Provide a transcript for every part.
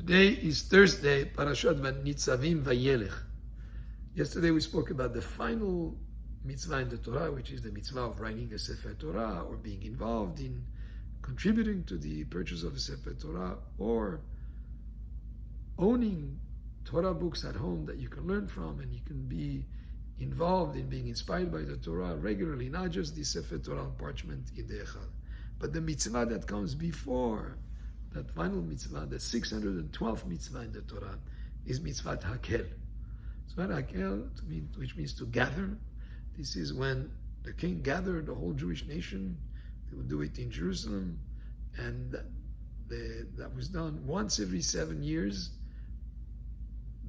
Today is Thursday, Parashat Nitzavim-Vayelech. Yesterday we spoke about the final mitzvah in the Torah, which is the mitzvah of writing a Sefer Torah or being involved in contributing to the purchase of a Sefer Torah or owning Torah books at home that you can learn from and you can be involved in being inspired by the Torah regularly, not just the Sefer Torah on parchment in the Hakhel. But the mitzvah that comes before that final mitzvah, the 612th mitzvah in the Torah, is mitzvah Hakhel. Mitzvah Hakhel, which means to gather. This is when the king gathered the whole Jewish nation. They would do it in Jerusalem, and that was done once every 7 years.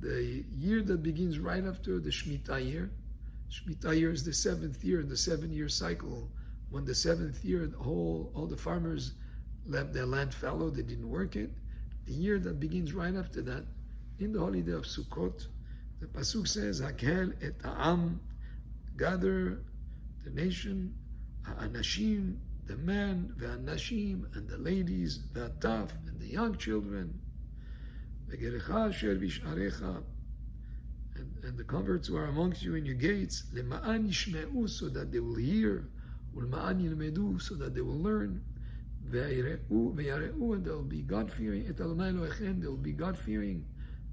The year that begins right after the Shemitah year. Shemitah year is the 7th year in the 7-year cycle. When the 7th year, all the farmers left their land fallow, they didn't work it. The year that begins right after that, in the holiday of Sukkot, the pasuk says, Hakhel et ha'am, gather the nation, ha'anashim, the men, ve'anashim, and the ladies, ve'ataf, and the young children, ve'gerecha asher b'sharecha, and the converts who are amongst you in your gates, le'ma'an yishme'u, so that they will hear, u'lma'an yilmedu, so that they will learn, and they'll be God-fearing. Et Adonai Elohechem, they'll be God-fearing.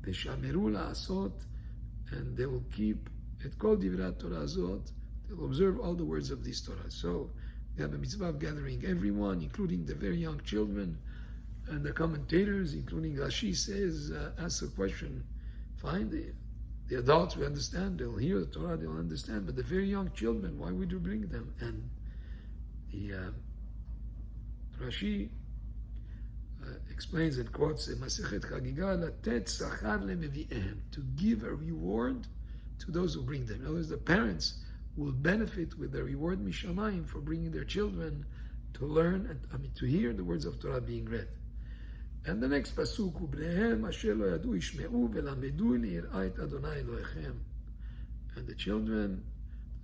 Veshameru la'asot, and they will keep et kol divrei Torah azot. They'll observe all the words of this Torah. So we have a mitzvah of gathering everyone, including the very young children, and the commentators, including Rashi, says, asks a question. Fine, the adults we understand, they'll hear the Torah, they'll understand, but the very young children, why would you bring them? And the Rashi explains and quotes Masechet Chagiga, to give a reward to those who bring them. In other words, the parents will benefit with the reward mishamayim for bringing their children to learn and to hear the words of Torah being read. And the next pasuk, and the children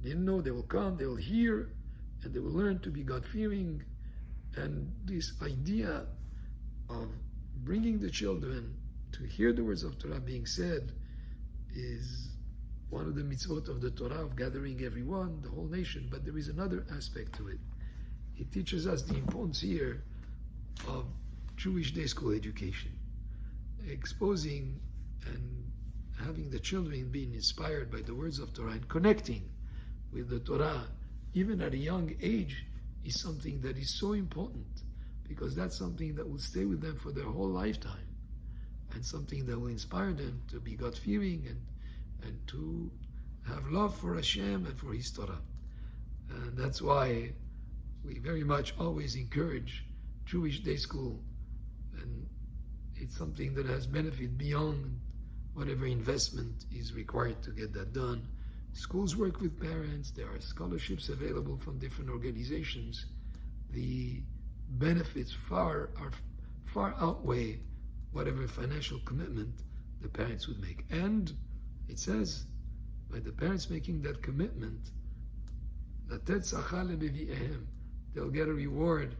didn't know, they will come, they will hear, and they will learn to be God-fearing. And this idea of bringing the children to hear the words of Torah being said is one of the mitzvot of the Torah, of gathering everyone, the whole nation. But there is another aspect to it. It teaches us the importance here of Jewish day school education, exposing and having the children being inspired by the words of Torah and connecting with the Torah, even at a young age, is something that is so important, because that's something that will stay with them for their whole lifetime, and something that will inspire them to be God-fearing and to have love for Hashem and for His Torah. And that's why we very much always encourage Jewish day school, and it's something that has benefit beyond whatever investment is required to get that done. Schools work with parents. There are scholarships available from different organizations. The benefits far outweigh whatever financial commitment the parents would make. And it says, by the parents making that commitment, they'll get a reward,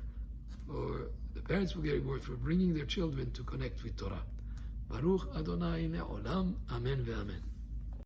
or the parents will get a reward for bringing their children to connect with Torah. Baruch Adonai le'olam, amen ve'amen.